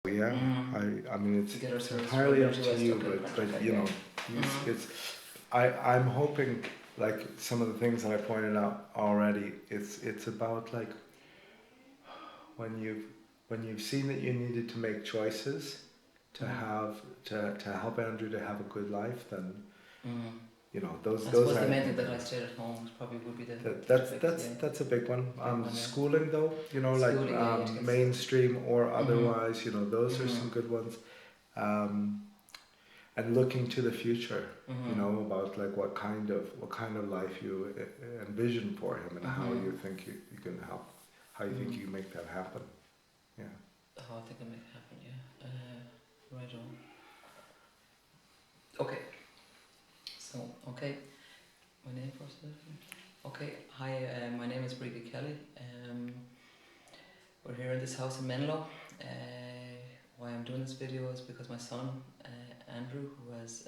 Yeah, I mean To get it's ourselves entirely up to to West you, Dublin, but right, you yeah. know, it's I'm hoping like some of the things that I pointed out already. It's about like when you've when you've seen that you needed to make choices to have to help Andrew to have a good life, then you know I those suppose the are main thing that I stayed at home probably would be the that's a big one. big one, yeah. Schooling though, you know, like Schooling, yeah, to get mainstream or otherwise, you know, those are some good ones. Um, and looking to the future, you know, about like what kind of life you envision for him and how you think you can help, how you think you can make that happen. Yeah. How I think I make it happen, yeah. Right on. Okay. So, okay. My name first. Okay. Hi, my name is Brega Kelly. We're here in this house in Menlo. Why I'm doing this video is because my son, Andrew, who has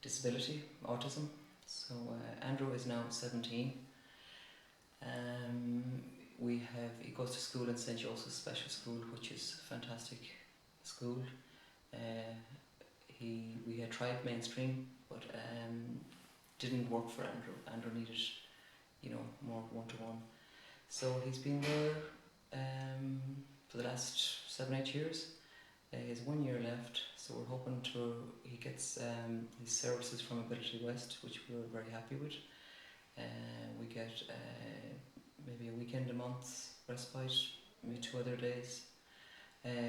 disability, autism. So Andrew is now 17. He goes to school in St. Joseph's Special School, which is a fantastic school. We had tried mainstream, but didn't work for Andrew. Andrew needed, more one-to-one. So he's been there for the last 7-8 years. He has 1 year left, so we're hoping he gets his services from Ability West, which we're very happy with. We get maybe a weekend a month respite, maybe 2 other days,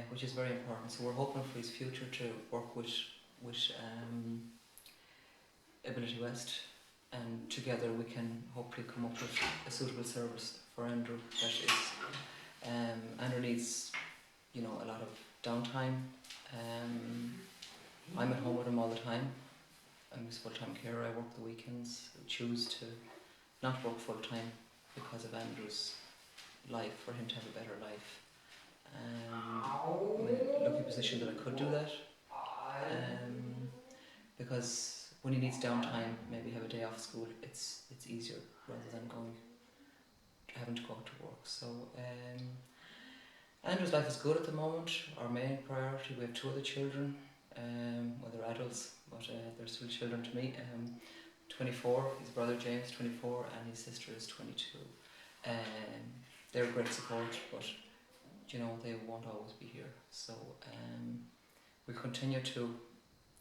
which is very important. So we're hoping for his future to work with Ability West, and together we can hopefully come up with a suitable service for Andrew that is Andrew needs, a lot of downtime. I'm at home with him all the time. I'm his full-time carer. I work the weekends. I choose to not work full-time because of Andrew's life, for him to have a better life. I'm in a lucky position that I could do that, because when he needs downtime, maybe have a day off school, it's easier rather than having to go to work. So Andrew's life is good at the moment. Our main priority, we have 2 other children. Well, they're adults, but they're still children to me. 24, his brother James, 24, and his sister is 22. They're great support, but they won't always be here. So we continue to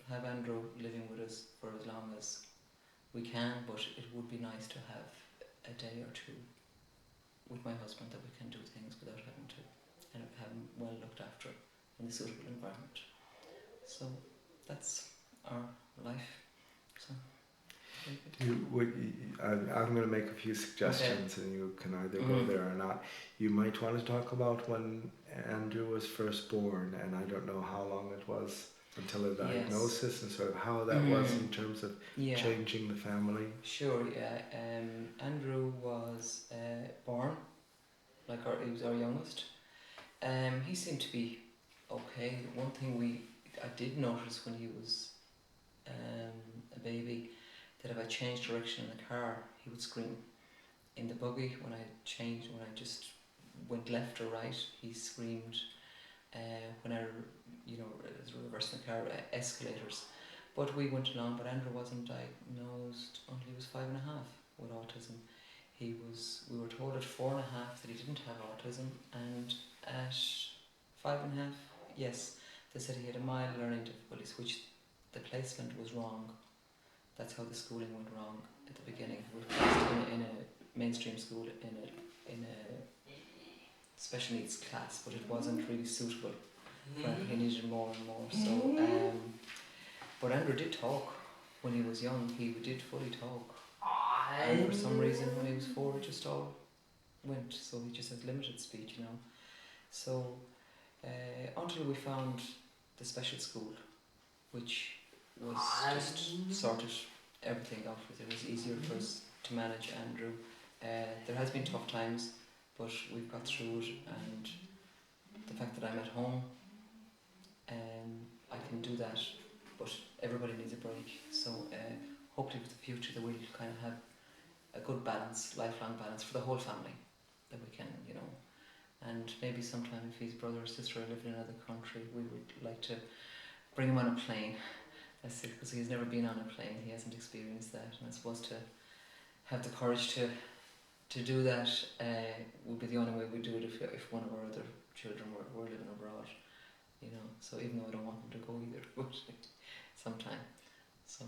have Andrew living with us for as long as we can, but it would be nice to have a day or 2 with my husband that we can do things without having to, and have him well looked after in a suitable environment. So that's our life. So I'm going to make a few suggestions, and you can either go there or not. You might want to talk about when Andrew was first born, and I don't know how long it was until a diagnosis, and sort of how that was in terms of changing the family. Sure, yeah. Andrew was born, he was our youngest. He seemed to be okay. One thing I did notice when he was a baby, that if I changed direction in the car, he would scream. In the buggy, when I just went left or right, he screamed. When I, was reversing the car, escalators. But we went along, but Andrew wasn't diagnosed until he was 5.5 with autism. We were told at 4.5 that he didn't have autism, and at 5.5, yes, they said he had a mild learning difficulties, which the placement was wrong. That's how the schooling went wrong at the beginning. He was placed in a mainstream school in a special needs class, but it wasn't really suitable. He needed more and more. So, but Andrew did talk when he was young. He did fully talk, and for some reason, when he was 4, it just all went. So he just had limited speech, So until we found the special school, which was just sorted everything out with. It was easier for us to manage Andrew. There has been tough times, but we've got through it, and the fact that I'm at home, I can do that, but everybody needs a break. So hopefully for the future that we'll kind of have a good balance, lifelong balance for the whole family, that we can, and maybe sometime if his brother or sister are living in another country, we would like to bring him on a plane. That's it, because he's never been on a plane. He hasn't experienced that, and I suppose to have the courage to do that would be the only way we do it if one of our other children were living abroad, you know. So even though I don't want them to go either, but sometime. So.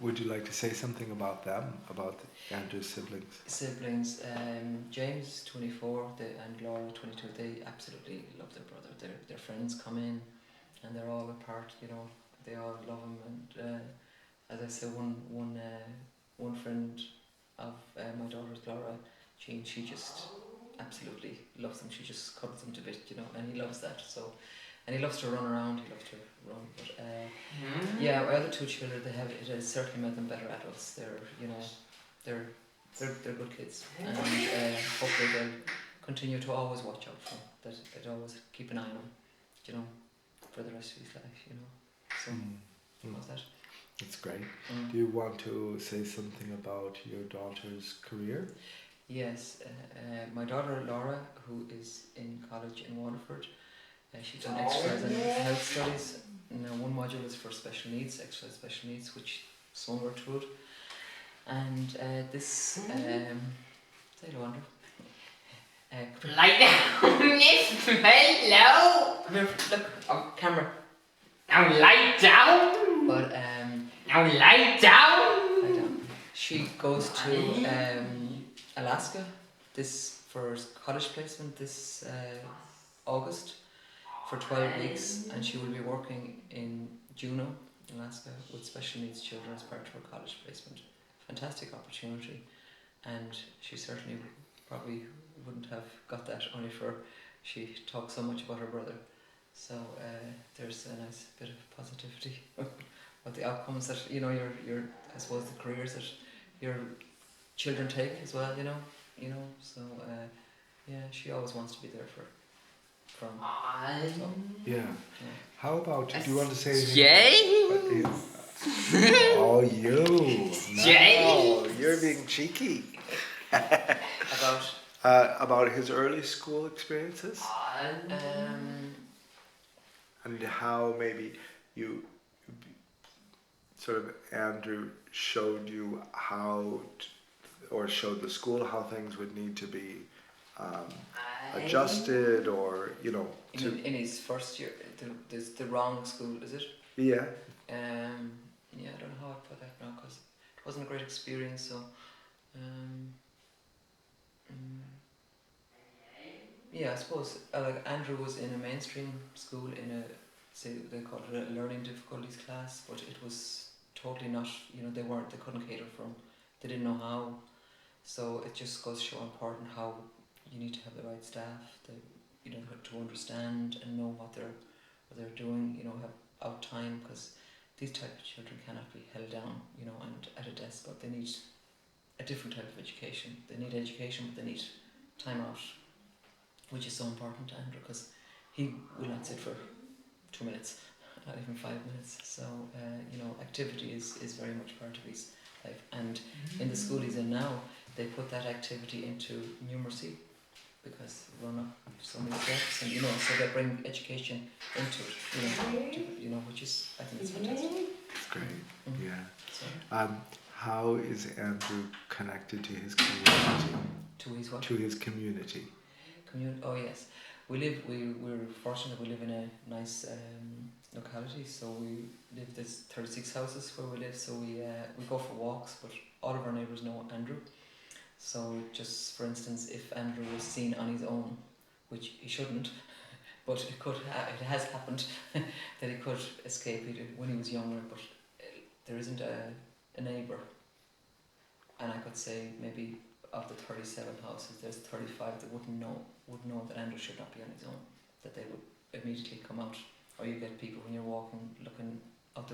Would you like to say something about them, about Andrew's siblings? Siblings, James 24 and Laura 22. They absolutely love their brother. Their friends come in, and they're all apart. You know, they all love him. And as I said, one friend of my daughter's, Laura, Jean, she just absolutely loves him. She just cuddles him to bits, you know, and he loves that. So, and he loves to run around. He loves to run. But yeah, our other two children, it has certainly made them better adults. They're good kids, and hopefully they'll continue to always watch out for him. That they'd always keep an eye on him, you know, for the rest of his life, you know. So what's that? That's great. Do you want to say something about your daughter's career? Yes, my daughter Laura, who is in college in Waterford, she's done extras and health studies. Now one module is for special needs, extra special needs, which some were good. And this, say hello, Andrew. Lie down, it's very low. Come here, look, camera. Now lie down. But now lie down. lie down. She goes to Alaska for college placement this August for 12 weeks, and she will be working in Juneau, Alaska, with special needs children as part of her college placement. Fantastic opportunity, and she certainly probably wouldn't have got that only for she talks so much about her brother. So there's a nice bit of positivity about the outcomes that, you know, your I suppose the careers that your children take as well, you know. So yeah, she always wants to be there for them. So, Yeah. How about, do you want to say Jay? Oh, you. Jay? No, you're being cheeky. about About his early school experiences? And how maybe you sort of, Andrew showed you how, or showed the school how things would need to be adjusted, or, you know. in his first year, there's the wrong school, is it? Yeah. Yeah, I don't know how I put that now, because it wasn't a great experience, so yeah, I suppose like Andrew was in a mainstream school in a, say they call it a learning difficulties class, but it was totally not, you know, they couldn't cater for him. They didn't know how. So it just goes to show important how you need to have the right staff, you know, to understand and know what they're doing, you know, have out time, because these type of children cannot be held down, you know, and at a desk, but they need a different type of education. They need education, but they need time out, which is so important to Andrew, because he will not sit for 2 minutes, not even 5 minutes. So you know, activity is very much part of his life, and in the school he's in now, they put that activity into numeracy, because run up so many steps, and you know, so they bring education into it, you know, which is, I think it's fantastic. It's great. Yeah. So, how is Andrew connected to his community? to his what? To his community. Oh yes, we're fortunate. We live in a nice locality, so we live. There's 36 houses where we live, so we go for walks, but all of our neighbours know Andrew. So just for instance, if Andrew was seen on his own, which he shouldn't, but it has happened that he could escape when he was younger, but there isn't a neighbour, and I could say maybe of the 37 houses, there's 35 that would know that Andrew should not be on his own, that they would immediately come out. Or you get people when you're walking, looking out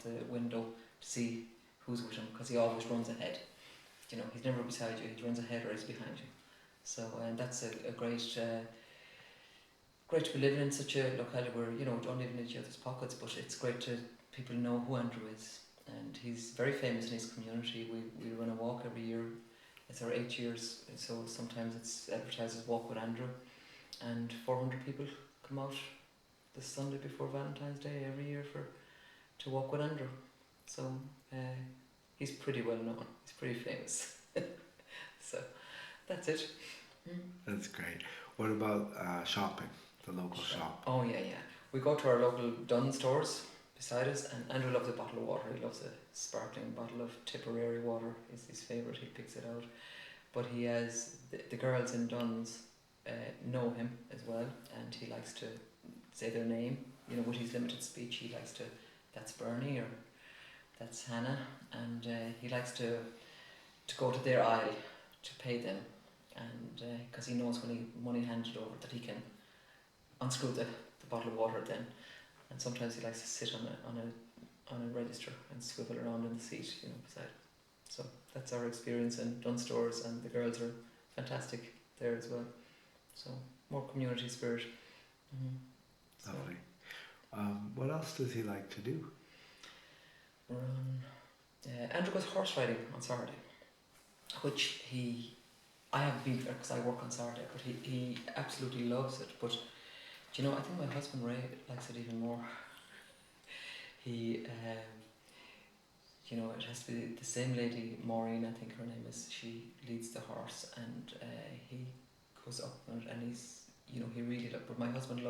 the window to see who's with him, because he always runs ahead. You know, he's never beside you, he runs ahead or he's behind you. So that's a great to be living in such a locality where, you know, don't live in each other's pockets, but it's great to people know who Andrew is. And he's very famous in his community. We run a walk every year It's our 8 years, so sometimes it's advertised as Walk with Andrew, and 400 people come out the Sunday before Valentine's Day every year to walk with Andrew. So he's pretty well known. He's pretty famous. So that's it. That's great. What about shopping? The local shop. Oh yeah. We go to our local Dunn stores beside us, and Andrew loves a bottle of water. He loves a sparkling bottle of Tipperary water. Is his favourite. He picks it out. But he has the girls in Dunn's know him as well, and he likes to say their name. You know, with his limited speech, he likes to. That's Bernie, or that's Hannah, and he likes to go to their aisle to pay them, and because he knows when he money handed over that he can unscrew the bottle of water then, and sometimes he likes to sit on a register and swivel around in the seat, you know, beside. So that's our experience in Dunn stores, and the girls are fantastic there as well. So more community spirit. So Lovely. What else does he like to do? Andrew goes horse riding on Saturday, which I haven't been there because I work on Saturday, but he absolutely loves it. But do you know, I think my husband Ray likes it even more. He, you know, it has to be the same lady, Maureen, I think her name is. She leads the horse, and he goes up on it, and he's, you know, he really loves. But my husband loves.